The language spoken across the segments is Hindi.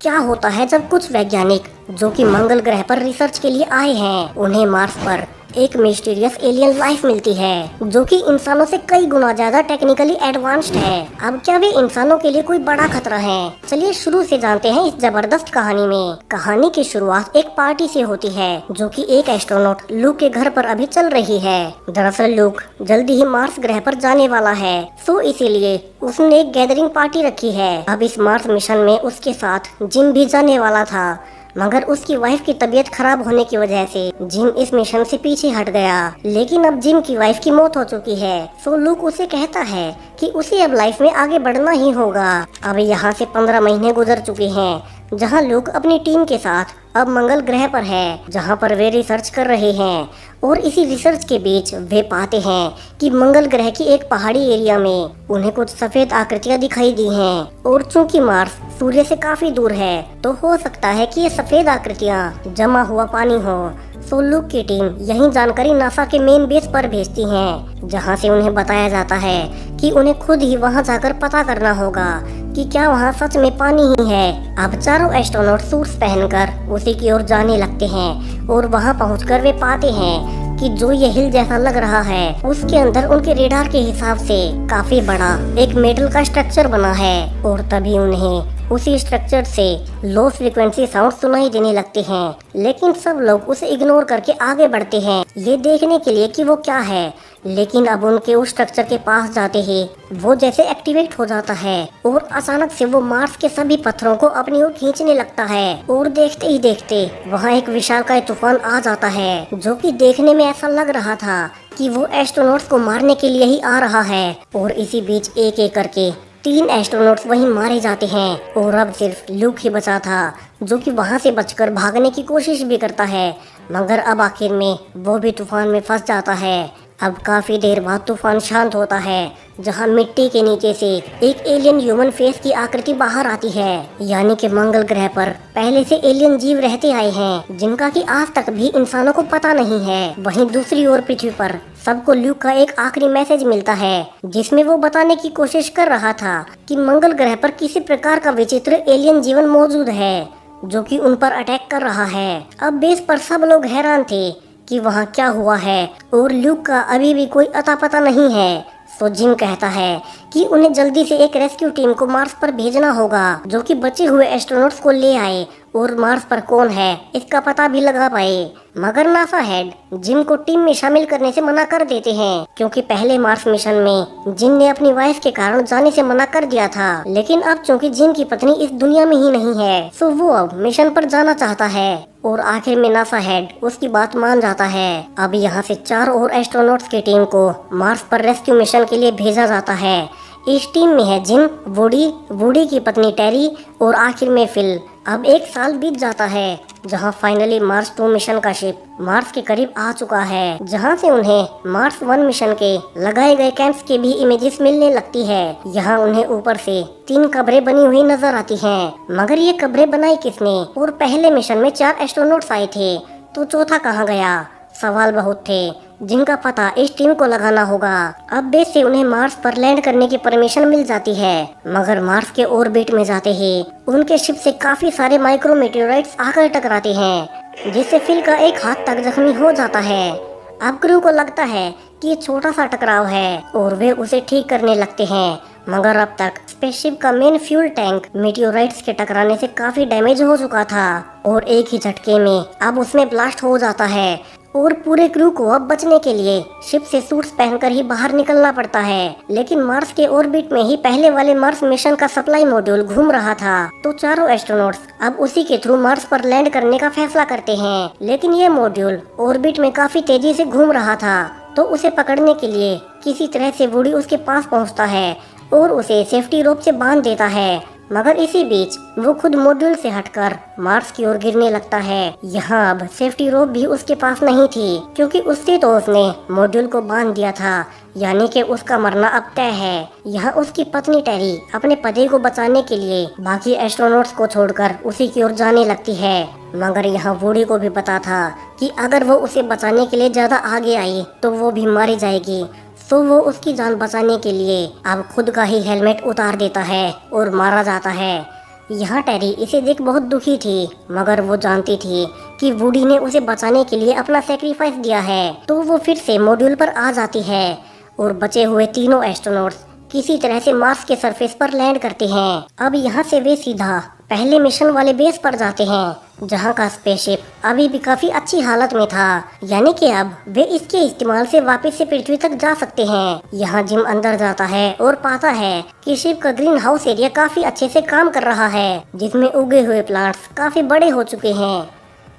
क्या होता है जब कुछ वैज्ञानिक जो कि मंगल ग्रह पर रिसर्च के लिए आए हैं, उन्हें मार्स पर एक मिस्टीरियस एलियन लाइफ मिलती है जो कि इंसानों से कई गुना ज्यादा टेक्निकली एडवांस्ड है। अब क्या वे इंसानों के लिए कोई बड़ा खतरा है? चलिए शुरू से जानते हैं इस जबरदस्त कहानी में। कहानी की शुरुआत एक पार्टी से होती है जो कि एक एस्ट्रोनॉट लूक के घर पर अभी चल रही है। दरअसल लूक जल्दी ही मार्स ग्रह पर जाने वाला है, सो इसीलिए उसने एक गैदरिंग पार्टी रखी है। अब इस मार्स मिशन में उसके साथ जिम भी जाने वाला था, मगर उसकी वाइफ की तबीयत खराब होने की वजह से जिम इस मिशन से पीछे हट गया। लेकिन अब जिम की वाइफ की मौत हो चुकी है, सो लूक उसे कहता है कि उसे अब लाइफ में आगे बढ़ना ही होगा। अब यहाँ से 15 महीने गुजर चुके हैं जहाँ लूक अपनी टीम के साथ अब मंगल ग्रह पर है, जहाँ पर वे रिसर्च कर रहे हैं। और इसी रिसर्च के बीच वे पाते हैं कि मंगल ग्रह की एक पहाड़ी एरिया में उन्हें कुछ सफेद आकृतियां दिखाई दी हैं। और चूंकि मार्स सूर्य से काफी दूर है, तो हो सकता है कि ये सफेद आकृतियां जमा हुआ पानी हो। सो लूक की टीम यही जानकारी नासा के मेन बेस पर भेजती हैं, जहां से उन्हें बताया जाता है कि उन्हें खुद ही वहां जाकर पता करना होगा कि क्या वहां सच में पानी ही है। अब चारों एस्ट्रोनॉट सूट्स पहनकर उसी की ओर जाने लगते हैं और वहां पहुंचकर वे पाते हैं कि जो ये हिल जैसा लग रहा है उसके अंदर उनके रेडार के हिसाब से काफी बड़ा एक मेटल का स्ट्रक्चर बना है। और तभी उन्हें उसी स्ट्रक्चर से लो फ्रीक्वेंसी साउंड सुनाई देने लगते हैं, लेकिन सब लोग उसे इग्नोर करके आगे बढ़ते हैं ये देखने के लिए कि वो क्या है। लेकिन अब उनके उस स्ट्रक्चर के पास जाते ही वो जैसे एक्टिवेट हो जाता है और अचानक से वो मार्स के सभी पत्थरों को अपनी ओर खींचने लगता है। और देखते ही देखते वहाँ एक विशालकाय तूफान आ जाता है जो कि देखने में ऐसा लग रहा था कि वो एस्ट्रोनॉट्स को मारने के लिए ही आ रहा है। और इसी बीच एक एक करके 3 एस्ट्रोनॉट्स वहीं मारे जाते हैं और अब सिर्फ लूक ही बचा था जो कि वहां से बचकर भागने की कोशिश भी करता है, मगर अब आखिर में वो भी तूफान में फंस जाता है। अब काफी देर बाद तूफान शांत होता है, जहां मिट्टी के नीचे से एक एलियन ह्यूमन फेस की आकृति बाहर आती है। यानी कि मंगल ग्रह पर पहले से एलियन जीव रहते आए हैं जिनका कि आज तक भी इंसानों को पता नहीं है। वहीं दूसरी ओर पृथ्वी पर सबको ल्यूक का एक आखिरी मैसेज मिलता है जिसमें वो बताने की कोशिश कर रहा था कि मंगल ग्रह पर किसी प्रकार का विचित्र एलियन जीवन मौजूद है जो कि उन पर अटैक कर रहा है। अब बेस पर सब लोग हैरान थे कि वहाँ क्या हुआ है और ल्यूक का अभी भी कोई अता पता नहीं है। सो जिम कहता है कि उन्हें जल्दी से एक रेस्क्यू टीम को मार्स पर भेजना होगा जो कि बचे हुए एस्ट्रोनॉट्स को ले आए और मार्स पर कौन है इसका पता भी लगा पाए। मगर नासा हेड जिम को टीम में शामिल करने से मना कर देते हैं, क्योंकि पहले मार्स मिशन में जिम ने अपनी वाइफ के कारण जाने से मना कर दिया था। लेकिन अब चूंकि जिम की पत्नी इस दुनिया में ही नहीं है, सो वो अब मिशन पर जाना चाहता है और आखिर में नासा हेड उसकी बात मान जाता है। अब यहाँ से 4 और एस्ट्रोनॉट्स की टीम को मार्स पर रेस्क्यू मिशन के लिए भेजा जाता है। इस टीम में है जिम, वूडी की पत्नी टेरी और आखिर में फिल। अब 1 साल बीत जाता है जहां फाइनली मार्स 2 मिशन का शिप मार्स के करीब आ चुका है, जहां से उन्हें मार्स 1 मिशन के लगाए गए कैंप्स के भी इमेजेस मिलने लगती है। यहाँ उन्हें ऊपर से 3 कब्रें बनी हुई नजर आती हैं, मगर ये कब्रें बनाई किसने? और पहले मिशन में 4 एस्ट्रोनॉट्स आए थे, तो चौथा कहाँ गया? सवाल बहुत थे जिनका पता इस टीम को लगाना होगा। अब बेस से उन्हें मार्स पर लैंड करने की परमिशन मिल जाती है, मगर मार्स के ऑर्बिट में जाते ही उनके शिप से काफी सारे माइक्रो मेटेओराइट्स आकर टकराते हैं, जिससे फिल का एक हाथ तक जख्मी हो जाता है। अब क्रू को लगता है कि ये छोटा सा टकराव है और वे उसे ठीक करने लगते हैं, मगर अब तक स्पेसशिप का मेन फ्यूल टैंक मेटेओराइट्स के टकराने से काफी डैमेज हो चुका था और एक ही झटके में अब उसमें ब्लास्ट हो जाता है। और पूरे क्रू को अब बचने के लिए शिप से सूट्स पहनकर ही बाहर निकलना पड़ता है। लेकिन मार्स के ऑर्बिट में ही पहले वाले मार्स मिशन का सप्लाई मॉड्यूल घूम रहा था, तो चारों एस्ट्रोनॉट्स अब उसी के थ्रू मार्स पर लैंड करने का फैसला करते हैं। लेकिन ये मॉड्यूल ऑर्बिट में काफी तेजी से घूम रहा था, तो उसे पकड़ने के लिए किसी तरह से वुडी उसके पास पहुँचता है और उसे सेफ्टी रोप से बांध देता है। मगर इसी बीच वो खुद मॉड्यूल से हटकर मार्स की ओर गिरने लगता है। यहाँ अब सेफ्टी रोप भी उसके पास नहीं थी, क्योंकि उससे तो उसने मॉड्यूल को बांध दिया था, यानी कि उसका मरना अब तय है। यहाँ उसकी पत्नी टेरी अपने पति को बचाने के लिए बाकी एस्ट्रोनॉट्स को छोड़कर उसी की ओर जाने लगती है। मगर यहाँ वुडी को भी पता था कि अगर वो उसे बचाने के लिए ज्यादा आगे आई तो वो भी मारी जाएगी। तो वो उसकी जान बचाने के लिए अब खुद का ही हेलमेट उतार देता है और मारा जाता है। यहाँ टेरी इसे देख बहुत दुखी थी, मगर वो जानती थी कि वुडी ने उसे बचाने के लिए अपना सेक्रीफाइस दिया है। तो वो फिर से मॉड्यूल पर आ जाती है और बचे हुए तीनों एस्ट्रोनॉट्स किसी तरह से मार्स के सरफेस पर लैंड करते हैं। अब यहाँ से वे सीधा पहले मिशन वाले बेस पर जाते हैं, जहाँ का स्पेसशिप अभी भी काफी अच्छी हालत में था, यानी कि अब वे इसके इस्तेमाल से वापस से पृथ्वी तक जा सकते हैं। यहाँ जिम अंदर जाता है और पाता है कि शिप का ग्रीन हाउस एरिया काफी अच्छे से काम कर रहा है, जिसमें उगे हुए प्लांट्स काफी बड़े हो चुके हैं।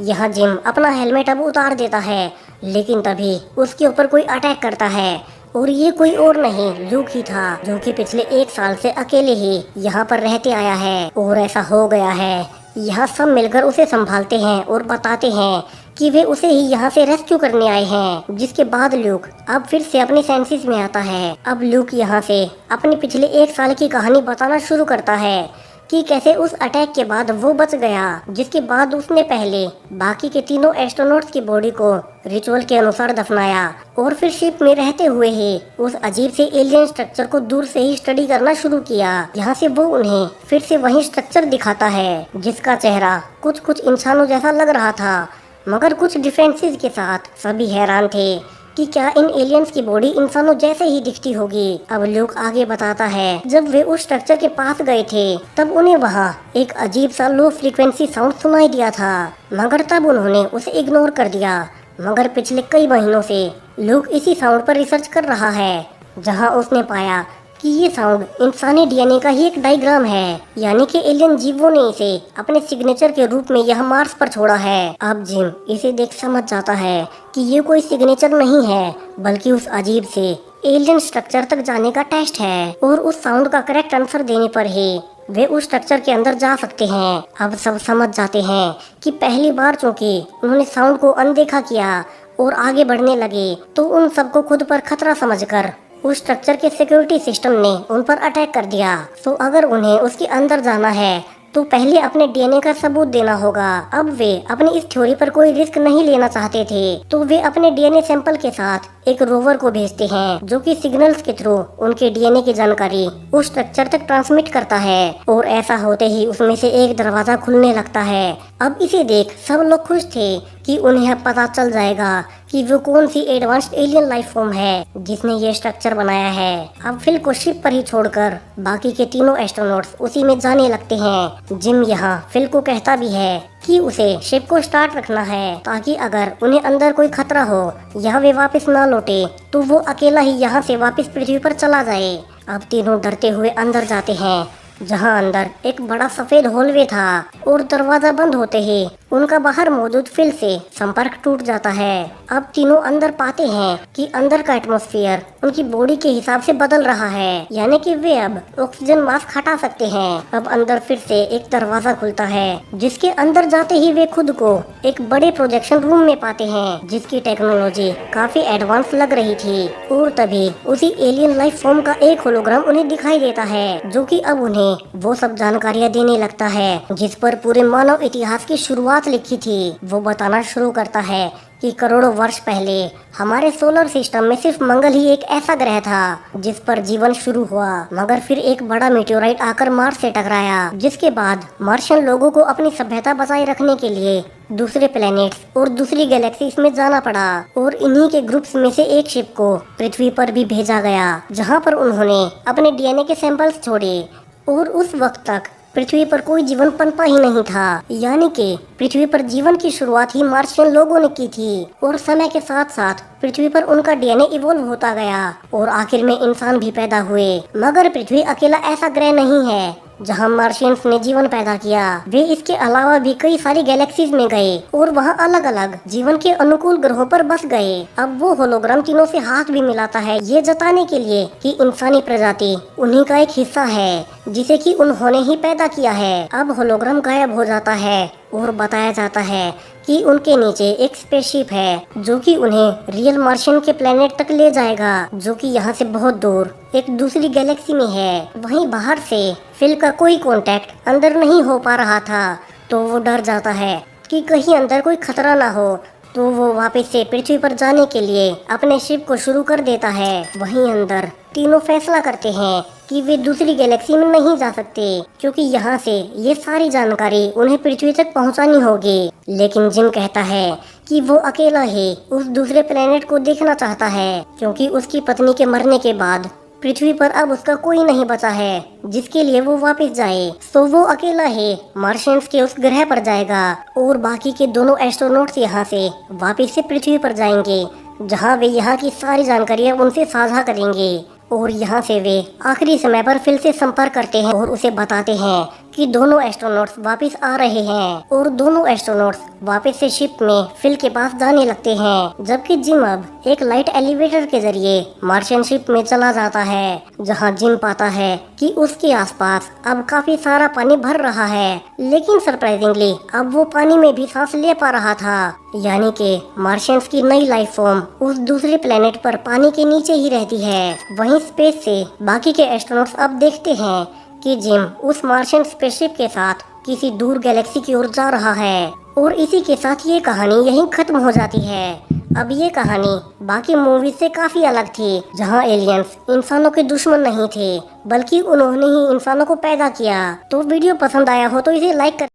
यहाँ जिम अपना हेलमेट अब उतार देता है, लेकिन तभी उसके ऊपर कोई अटैक करता है और ये कोई और नहीं ल्यूक ही था, जो कि पिछले 1 साल से अकेले ही यहाँ पर रहते आया है। और ऐसा हो गया है, यहाँ सब मिलकर उसे संभालते हैं और बताते हैं कि वे उसे ही यहाँ से रेस्क्यू करने आए हैं। जिसके बाद ल्यूक अब फिर से अपने सेंसेस में आता है। अब ल्यूक यहाँ से अपने पिछले 1 साल की कहानी बताना शुरू करता है कि कैसे उस अटैक के बाद वो बच गया, जिसके बाद उसने पहले बाकी के तीनों एस्ट्रोनॉट्स की बॉडी को रिचुअल के अनुसार दफनाया और फिर शिप में रहते हुए ही उस अजीब से एलियन स्ट्रक्चर को दूर से ही स्टडी करना शुरू किया। यहाँ से वो उन्हें फिर से वही स्ट्रक्चर दिखाता है, जिसका चेहरा कुछ कुछ इंसानों जैसा लग रहा था, मगर कुछ डिफरेंसेस के साथ। सभी हैरान थे कि क्या इन एलियंस की बॉडी इंसानों जैसे ही दिखती होगी। अब ल्यूक आगे बताता है, जब वे उस स्ट्रक्चर के पास गए थे तब उन्हें वहाँ एक अजीब सा लो फ्रीक्वेंसी साउंड सुनाई दिया था, मगर तब उन्होंने उसे इग्नोर कर दिया। मगर पिछले कई महीनों से ल्यूक इसी साउंड पर रिसर्च कर रहा है, जहाँ उसने पाया कि ये साउंड इंसानी डीएनए का ही एक डायग्राम है, यानी कि एलियन जीवों ने इसे अपने सिग्नेचर के रूप में यहाँ मार्स पर छोड़ा है। अब जिम इसे देख समझ जाता है कि ये कोई सिग्नेचर नहीं है, बल्कि उस अजीब से एलियन स्ट्रक्चर तक जाने का टेस्ट है, और उस साउंड का करेक्ट आंसर देने पर ही वे उस स्ट्रक्चर के अंदर जा सकते हैं। अब सब समझ जाते हैं कि पहली बार चूंकि उन्होंने साउंड को अनदेखा किया और आगे बढ़ने लगे, तो उन सबको खुद पर खतरा समझकर उस स्ट्रक्चर के सिक्योरिटी सिस्टम ने उन पर अटैक कर दिया। तो अगर उन्हें उसके अंदर जाना है तो पहले अपने डीएनए का सबूत देना होगा। अब वे अपनी इस थ्योरी पर कोई रिस्क नहीं लेना चाहते थे, तो वे अपने डीएनए सैंपल के साथ एक रोवर को भेजते हैं, जो कि सिग्नल्स के थ्रू उनके डीएनए की जानकारी उस स्ट्रक्चर तक ट्रांसमिट करता है। और ऐसा होते ही उसमें से एक दरवाजा खुलने लगता है। अब इसे देख सब लोग खुश थे कि उन्हें अब पता चल जाएगा कि वो कौन सी एडवांस्ड एलियन लाइफ फॉर्म है जिसने ये स्ट्रक्चर बनाया है। अब फिल को शिप पर ही छोड़कर बाकी के तीनों एस्ट्रोनॉट्स उसी में जाने लगते हैं। जिम यहाँ फिल को कहता भी है कि उसे शिप को स्टार्ट रखना है, ताकि अगर उन्हें अंदर कोई खतरा हो या वे वापस ना लौटे तो वो अकेला ही यहाँ से वापस पृथ्वी पर चला जाए। अब तीनों डरते हुए अंदर जाते हैं, जहाँ अंदर एक बड़ा सफेद हॉलवे था, और दरवाजा बंद होते ही उनका बाहर मौजूद फिल से संपर्क टूट जाता है। अब तीनों अंदर पाते हैं कि अंदर का एटमॉस्फेयर उनकी बॉडी के हिसाब से बदल रहा है, यानी कि वे अब ऑक्सीजन मास्क हटा सकते हैं। अब अंदर फिर से एक दरवाजा खुलता है, जिसके अंदर जाते ही वे खुद को एक बड़े प्रोजेक्शन रूम में पाते हैं, जिसकी टेक्नोलॉजी काफी एडवांस लग रही थी। और तभी उसी एलियन लाइफ फॉर्म का एक होलोग्राम उन्हें दिखाई देता है, जो कि अब उन्हें वो सब जानकारियाँ देने लगता है जिस पर पूरे मानव इतिहास की शुरुआत लिखी थी। वो बताना शुरू करता है कि करोड़ों वर्ष पहले हमारे सोलर सिस्टम में सिर्फ मंगल ही एक ऐसा ग्रह था जिस पर जीवन शुरू हुआ, मगर फिर एक बड़ा मेटेओराइट आकर मार्स से टकराया, जिसके बाद मार्शियन लोगों को अपनी सभ्यता बचाए रखने के लिए दूसरे प्लैनेट्स और दूसरी गैलेक्सीज में जाना पड़ा। और इन्हीं के ग्रुप्स में से एक शिप को पृथ्वी पर भी भेजा गया, जहाँ पर उन्होंने अपने डीएनए के सैंपल्स छोड़े। और उस वक्त तक पृथ्वी पर कोई जीवन पनपा ही नहीं था, यानी कि पृथ्वी पर जीवन की शुरुआत ही मार्शियन लोगों ने की थी। और समय के साथ साथ पृथ्वी पर उनका डीएनए इवॉल्व होता गया और आखिर में इंसान भी पैदा हुए। मगर पृथ्वी अकेला ऐसा ग्रह नहीं है जहां मार्शियंस ने जीवन पैदा किया। वे इसके अलावा भी कई सारी गैलेक्सीज में गए और वहां अलग अलग जीवन के अनुकूल ग्रहों पर बस गए। अब वो होलोग्राम तीनों से हाथ भी मिलाता है, ये जताने के लिए कि इंसानी प्रजाति उन्हीं का एक हिस्सा है, जिसे कि उन्होंने ही पैदा किया है। अब होलोग्राम गायब हो जाता है और बताया जाता है कि उनके नीचे एक स्पेसशिप है, जो कि उन्हें रियल मार्शियन के प्लेनेट तक ले जाएगा, जो कि यहाँ से बहुत दूर एक दूसरी गैलेक्सी में है। वहीं बाहर से फिल का कोई कांटेक्ट अंदर नहीं हो पा रहा था, तो वो डर जाता है कि कहीं अंदर कोई खतरा ना हो, तो वो वापस से पृथ्वी पर जाने के लिए अपने शिप को शुरू कर देता है। वहीं अंदर तीनों फैसला करते हैं कि वे दूसरी गैलेक्सी में नहीं जा सकते, क्योंकि यहाँ से ये सारी जानकारी उन्हें पृथ्वी तक पहुँचानी होगी। लेकिन जिम कहता है कि वो अकेला ही उस दूसरे प्लेनेट को देखना चाहता है, क्योंकि उसकी पत्नी के मरने के बाद पृथ्वी पर अब उसका कोई नहीं बचा है जिसके लिए वो वापस जाए। तो वो अकेला ही मार्शियंस के उस ग्रह पर जाएगा और बाकी के दोनों एस्ट्रोनॉट्स यहाँ से वापस से पृथ्वी पर जाएंगे, जहाँ वे यहाँ की सारी जानकारियाँ उनसे साझा करेंगे। और यहाँ से वे आखिरी समय पर फिल से संपर्क करते हैं और उसे बताते हैं कि दोनों एस्ट्रोनॉट्स वापस आ रहे हैं। और दोनों एस्ट्रोनॉट्स वापस से शिप में फिल के पास जाने लगते हैं, जबकि जिम अब एक लाइट एलिवेटर के जरिए मार्शियन शिप में चला जाता है, जहाँ जिम पाता है कि उसके आसपास अब काफी सारा पानी भर रहा है। लेकिन सरप्राइजिंगली अब वो पानी में भी सांस ले पा रहा था, यानी कि मार्शियंस की नई लाइफ फॉर्म उस दूसरे प्लेनेट पर पानी के नीचे ही रहती है। वहीं स्पेस से बाकी के एस्ट्रोनॉट्स अब देखते हैं कि जिम उस मार्शियन स्पेसशिप के साथ किसी दूर गैलेक्सी की ओर जा रहा है। और इसी के साथ ये कहानी यहीं खत्म हो जाती है। अब ये कहानी बाकी मूवीज से काफी अलग थी, जहाँ एलियंस इंसानों के दुश्मन नहीं थे, बल्कि उन्होंने ही इंसानों को पैदा किया। तो वीडियो पसंद आया हो तो इसे लाइक कर